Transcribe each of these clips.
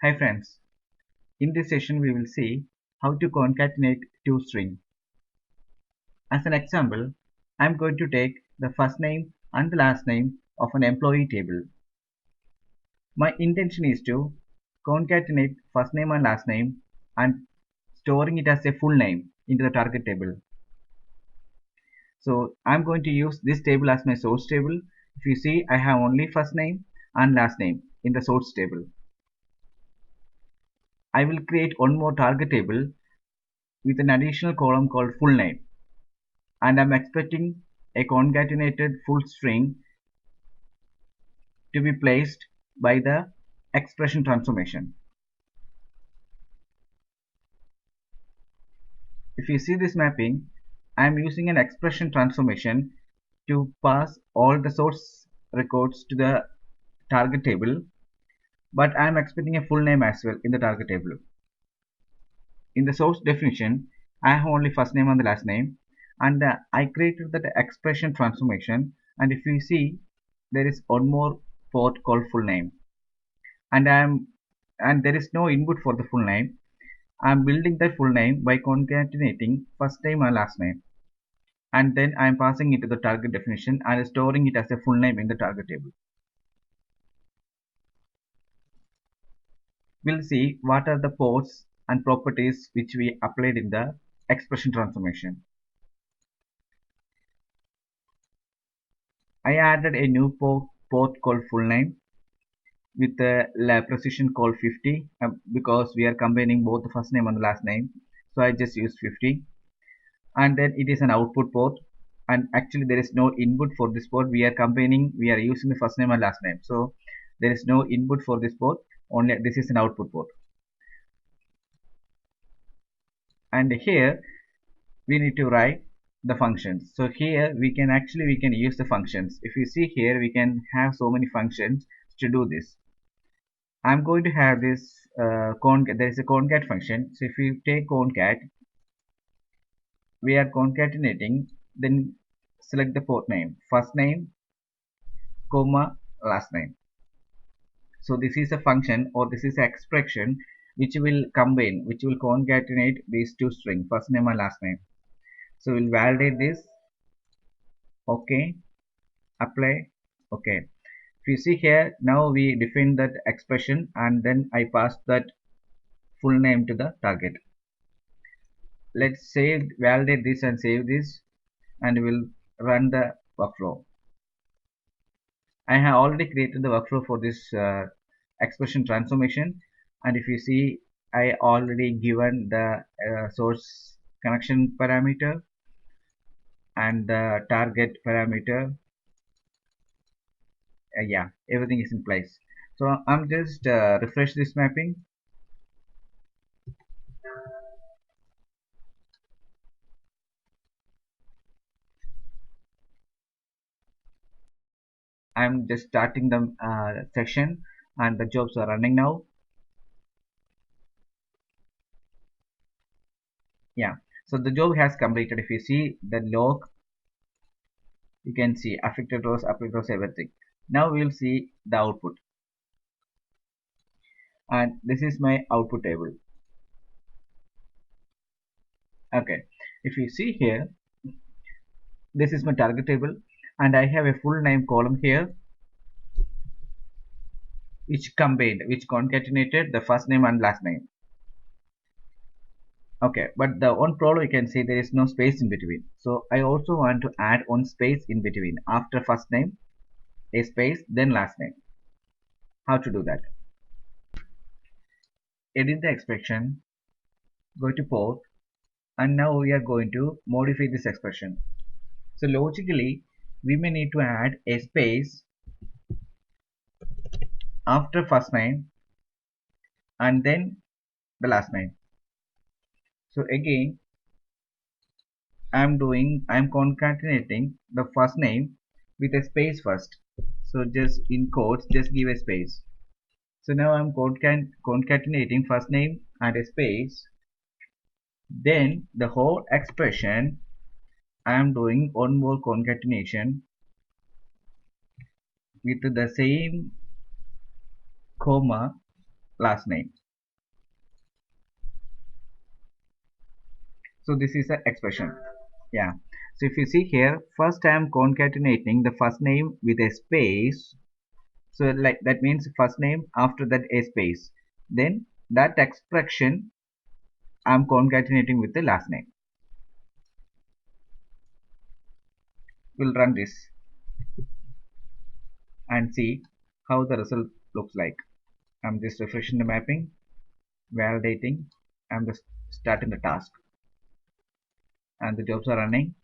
Hi friends, in this session we will see how to concatenate two strings. As an example, I am going to take the first name and the last name of an employee table. My intention is to concatenate first name and last name and storing it as a full name into the target table. So I am going to use this table as my source table. If you see, I have only first name and last name in the source table. I will create one more target table with an additional column called full name, and I'm expecting a concatenated full string to be placed by the expression transformation. If you see this mapping, I am using an expression transformation to pass all the source records to the target table, but I am expecting a full name as well in the target table. In the source definition, I have only first name and the last name, and I created that expression transformation, and if you see, there is one more port called full name, and there is no input for the full name. I am building that full name by concatenating first name and last name, and then I am passing it to the target definition and storing it as a full name in the target table. We'll see what are the ports and properties which we applied in the expression transformation. I added a new port called full name with a precision called 50 because we are combining both the first name and the last name. So I just used 50, and then it is an output port, and actually there is no input for this port. We are using the first name and last name, so there is no input for this port, only this is an output port. And here we need to write the functions. So here we can use the functions. If you see here, we can have so many functions to do this. I'm going to have this there is a concat function. So if you take concat, we are concatenating, then select the port name, first name, comma, last name. So this is a function, or this is an expression which will concatenate these two strings, first name and last name. So we'll validate this. Okay, apply. Okay. If you see here, now we define that expression, and then I pass that full name to the target. Let's validate this and save this, and we'll run the workflow. I have already created the workflow for this expression transformation, and if you see, I already given the source connection parameter and the target parameter. Yeah, everything is in place. So I'm just refresh this mapping. I'm just starting the session, and the jobs are running now. Yeah, so the job has completed. If you see the log, you can see affected rows, updated rows, everything. Now we'll see the output, and this is my output table. Okay, if you see here, this is my target table, and I have a full name column here which concatenated the first name and last name. Okay, but the one problem you can see, there is no space in between. So I also want to add one space in between after first name, a space, then last name. How to do that? Edit the expression, go to port, and now we are going to modify this expression. So logically, we may need to add a space after first name and then the last name. So again, I'm concatenating the first name with a space first. So just in quotes, just give a space. So now I'm concatenating first name and a space. Then the whole expression, I am doing one more concatenation with the same comma, last name. So this is the expression. Yeah. So if you see here, first I am concatenating the first name with a space. So like that means first name after that a space. Then that expression I am concatenating with the last name. We'll run this and see how the result looks like. I'm just refreshing the mapping, validating. I'm just starting the task, and the jobs are running.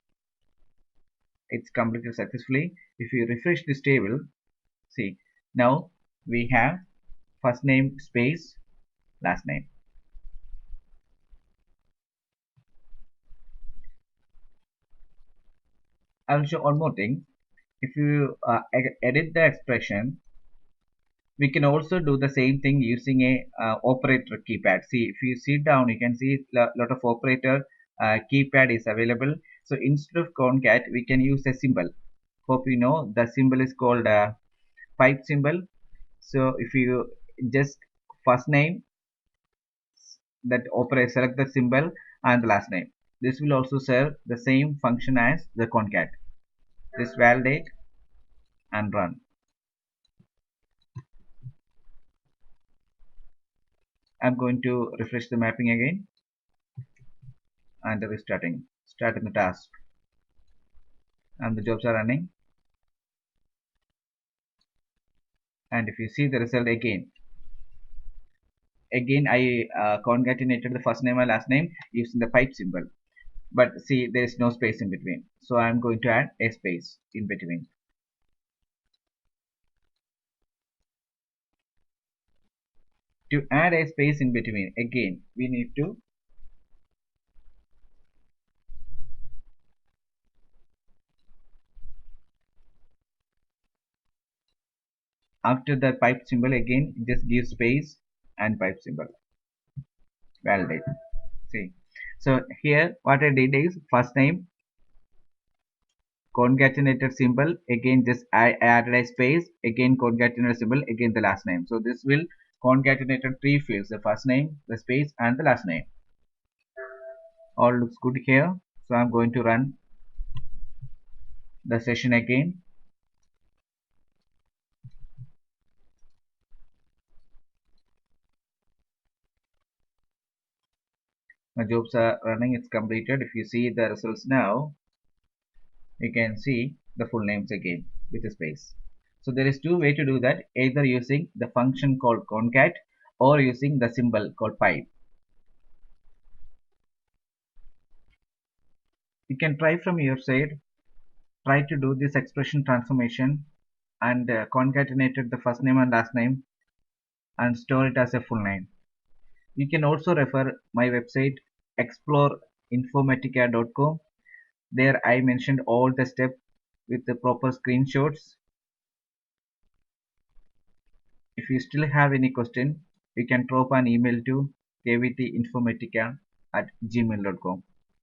It's completed successfully. If you refresh this table, see now we have first name space last name. I will show one more thing. If you edit the expression, we can also do the same thing using a operator keypad. See, if you sit down, you can see a lot of operator keypad is available. So instead of concat, we can use a symbol. Hope you know the symbol is called pipe symbol. So if you just first name, that operator, select the symbol and the last name. This will also serve the same function as the concat. Just validate and run. I'm going to refresh the mapping again and starting the task, and the jobs are running. And if you see the result again I concatenated the first name and last name using the pipe symbol, but see there is no space in between, so I'm going to add a space in between. To add a space in between, again we need to, after the pipe symbol, again just give space and pipe symbol, validate. See, so here what I did is first name concatenated symbol, again just I added a space, again concatenated symbol, again the last name. So this will concatenated three fields: the first name, the space and the last name. All looks good here. So I'm going to run the session again. My jobs are running, it's completed. If you see the results now, you can see the full names again with a space. So there is two ways to do that, either using the function called concat or using the symbol called pipe. You can try from your side, try to do this expression transformation and concatenated the first name and last name and store it as a full name. You can also refer my website exploreinformatica.com. There I mentioned all the steps with the proper screenshots. If you still have any question, you can drop an email to kvtinformatica@gmail.com.